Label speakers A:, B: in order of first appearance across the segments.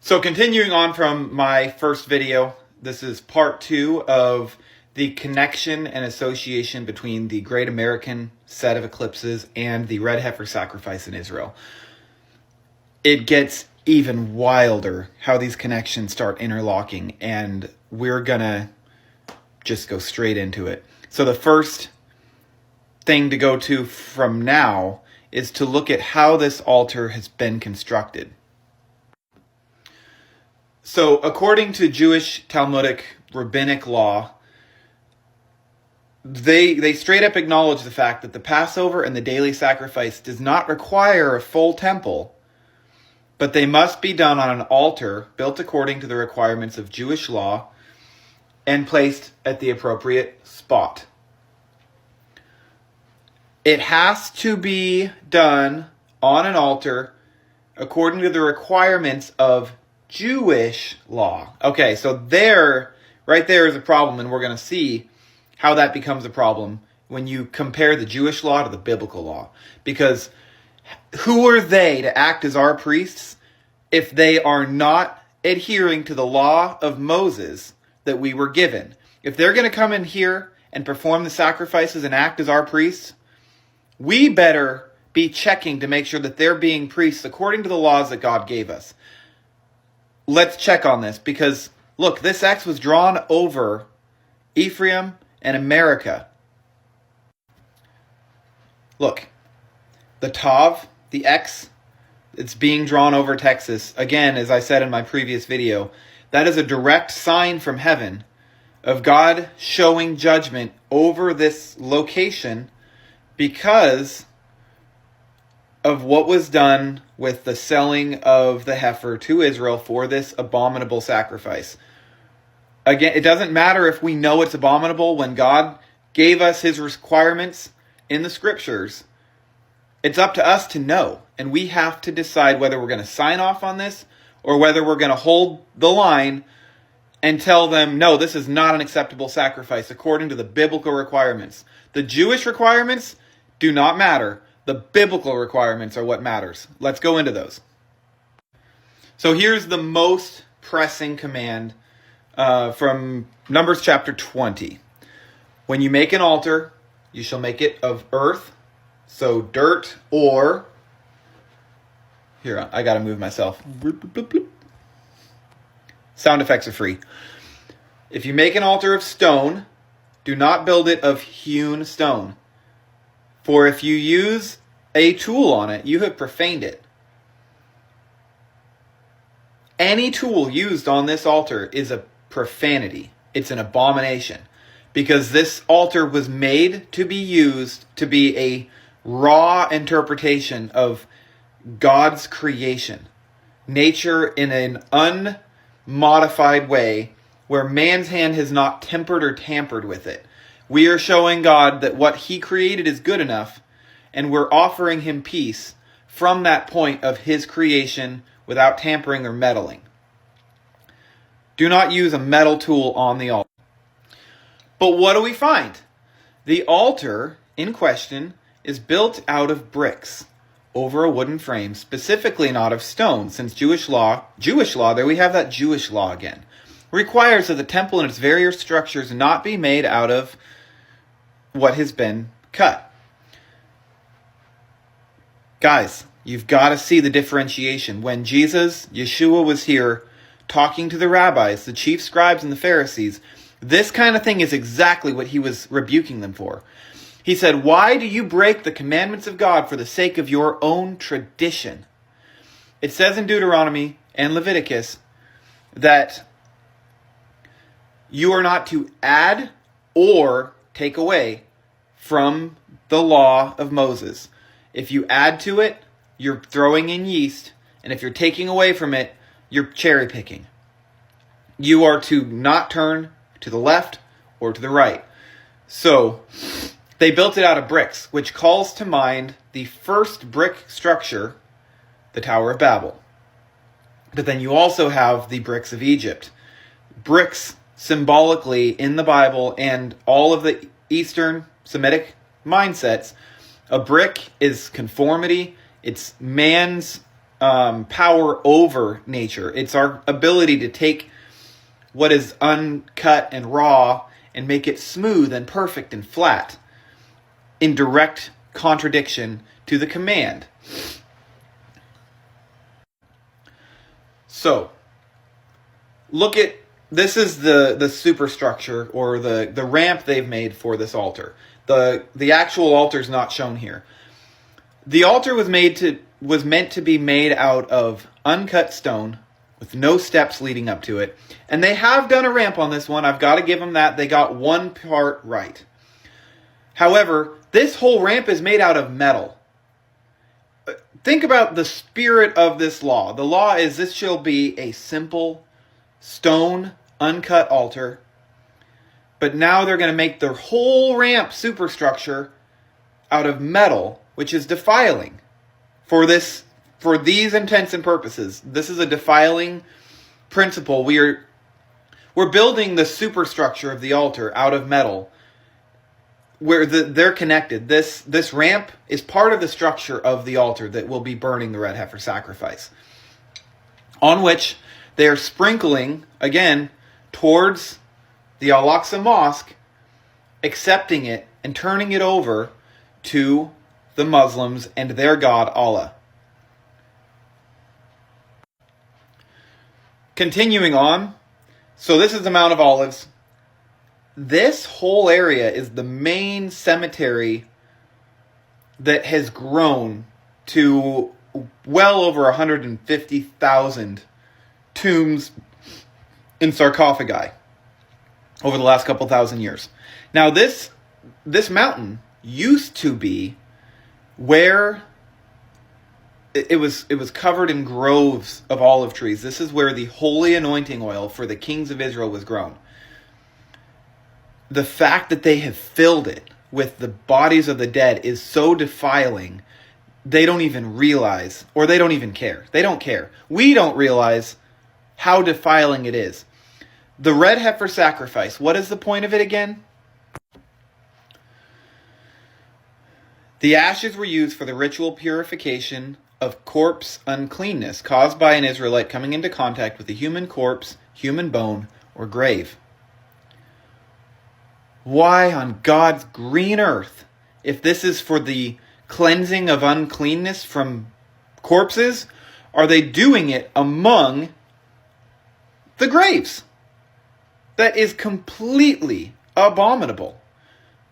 A: So continuing on from my first video, this is part 2 of the connection and association between the Great American Set of Eclipses and the Red Heifer sacrifice in Israel. It gets even wilder how these connections start interlocking, and we're gonna just go straight into it. So the first thing to go to from now is to look at how this altar has been constructed. So according to Jewish Talmudic rabbinic law, they straight up acknowledge the fact that the Passover and the daily sacrifice does not require a full temple, but they must be done on an altar built according to the requirements of Jewish law and placed at the appropriate spot. It has to be done on an altar according to the requirements of Jewish law. Okay, so right there is a problem, and we're going to see how that becomes a problem when you compare the Jewish law to the biblical law. Because who are they to act as our priests if they are not adhering to the law of Moses that we were given? If they're going to come in here and perform the sacrifices and act as our priests, we better be checking to make sure that they're being priests according to the laws that God gave us. Let's check on this, because look, this X was drawn over Ephraim and America. Look, the Tav, the X, it's being drawn over Texas. Again, as I said in my previous video, that is a direct sign from heaven of God showing judgment over this location because of what was done with the selling of the heifer to Israel for this abominable sacrifice. Again, it doesn't matter if we know it's abominable. When God gave us his requirements in the scriptures, it's up to us to know. And we have to decide whether we're going to sign off on this or whether we're going to hold the line and tell them, no, this is not an acceptable sacrifice according to the biblical requirements. The Jewish requirements do not matter. The biblical requirements are what matters. Let's go into those. So here's the most pressing command from Numbers chapter 20. When you make an altar, you shall make it of earth, so dirt, or... Here, I gotta move myself. Sound effects are free. If you make an altar of stone, do not build it of hewn stone. For if you use a tool on it, you have profaned it. Any tool used on this altar is a profanity. It's an abomination. Because this altar was made to be used to be a raw interpretation of God's creation. Nature in an unmodified way where man's hand has not tempered or tampered with it. We are showing God that what he created is good enough, and we're offering him peace from that point of his creation without tampering or meddling. Do not use a metal tool on the altar. But what do we find? The altar in question is built out of bricks over a wooden frame, specifically not of stone, since Jewish law, there we have that Jewish law again, requires that the temple and its various structures not be made out of what has been cut. Guys, you've got to see the differentiation. When Yeshua was here talking to the rabbis, the chief scribes and the Pharisees, this kind of thing is exactly what he was rebuking them for. He said, why do you break the commandments of God for the sake of your own tradition? It says in Deuteronomy and Leviticus that you are not to add or take away from the law of Moses. If you add to it, you're throwing in yeast, and if you're taking away from it, you're cherry picking. You are to not turn to the left or to the right. So they built it out of bricks, which calls to mind the first brick structure, the Tower of Babel. But then you also have the bricks of Egypt. Bricks symbolically in the Bible and all of the Eastern Semitic mindsets, a brick is conformity. It's man's power over nature. It's our ability to take what is uncut and raw and make it smooth and perfect and flat, in direct contradiction to the command. So, look at, this is the superstructure, or the ramp they've made for this altar. The actual altar is not shown here. The altar was meant to be made out of uncut stone with no steps leading up to it. And they have done a ramp on this one. I've got to give them that. They got one part right. However, this whole ramp is made out of metal. Think about the spirit of this law. The law is, this shall be a simple stone uncut altar. But now they're going to make the whole ramp superstructure out of metal, which is defiling. For these intents and purposes, this is a defiling principle. We're building the superstructure of the altar out of metal, where they're connected. This ramp is part of the structure of the altar that will be burning the red heifer sacrifice, on which they are sprinkling, again, towards the Al-Aqsa Mosque, accepting it and turning it over to the Muslims and their God, Allah. Continuing on, so this is the Mount of Olives. This whole area is the main cemetery that has grown to well over 150,000 tombs and sarcophagi over the last couple thousand years. Now this mountain used to be where it was covered in groves of olive trees. This is where the holy anointing oil for the kings of Israel was grown. The fact that they have filled it with the bodies of the dead is so defiling, they don't even realize, or they don't even care. They don't care. We don't realize how defiling it is. The red heifer sacrifice, what is the point of it again? The ashes were used for the ritual purification of corpse uncleanness caused by an Israelite coming into contact with a human corpse, human bone, or grave. Why on God's green earth, if this is for the cleansing of uncleanness from corpses, are they doing it among the graves? That is completely abominable.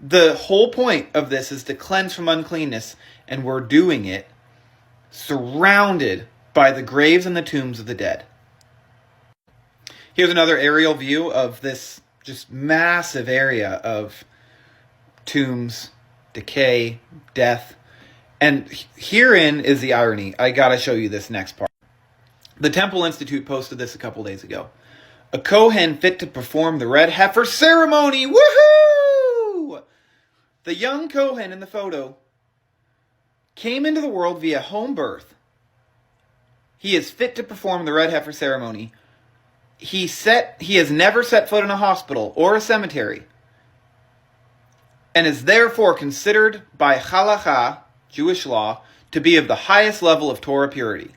A: The whole point of this is to cleanse from uncleanness, and we're doing it surrounded by the graves and the tombs of the dead. Here's another aerial view of this just massive area of tombs, decay, death. And herein is the irony. I gotta show you this next part. The Temple Institute posted this a couple days ago. A Kohen fit to perform the red heifer ceremony. Woohoo! The young Kohen in the photo came into the world via home birth. He is fit to perform the red heifer ceremony. He has never set foot in a hospital or a cemetery, and is therefore considered by halakha, Jewish law, to be of the highest level of Torah purity,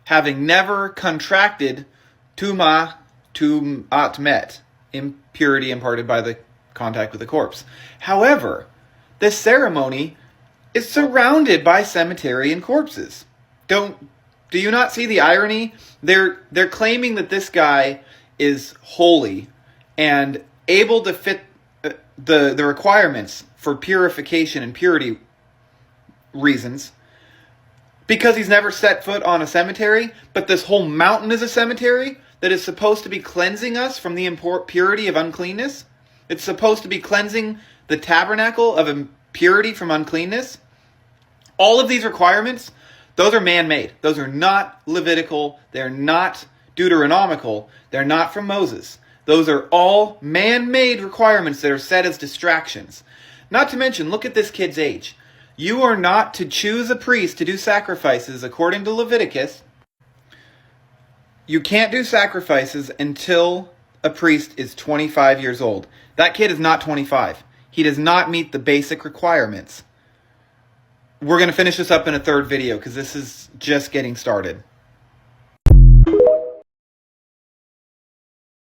A: having never contracted tumat met, impurity imparted by the contact with the corpse. However, this ceremony is surrounded by cemetery and corpses. Do you not see the irony? They're claiming that this guy is holy and able to fit the requirements for purification and purity reasons because he's never set foot on a cemetery, but this whole mountain is a cemetery that is supposed to be cleansing us from the purity of uncleanness. It's supposed to be cleansing the tabernacle of impurity from uncleanness. All of these requirements, those are man-made. Those are not Levitical. They're not Deuteronomical. They're not from Moses. Those are all man-made requirements that are set as distractions. Not to mention, look at this kid's age. You are not to choose a priest to do sacrifices according to Leviticus. You can't do sacrifices until a priest is 25 years old. That kid is not 25. He does not meet the basic requirements. we're going to finish this up in a third video because this is just getting started.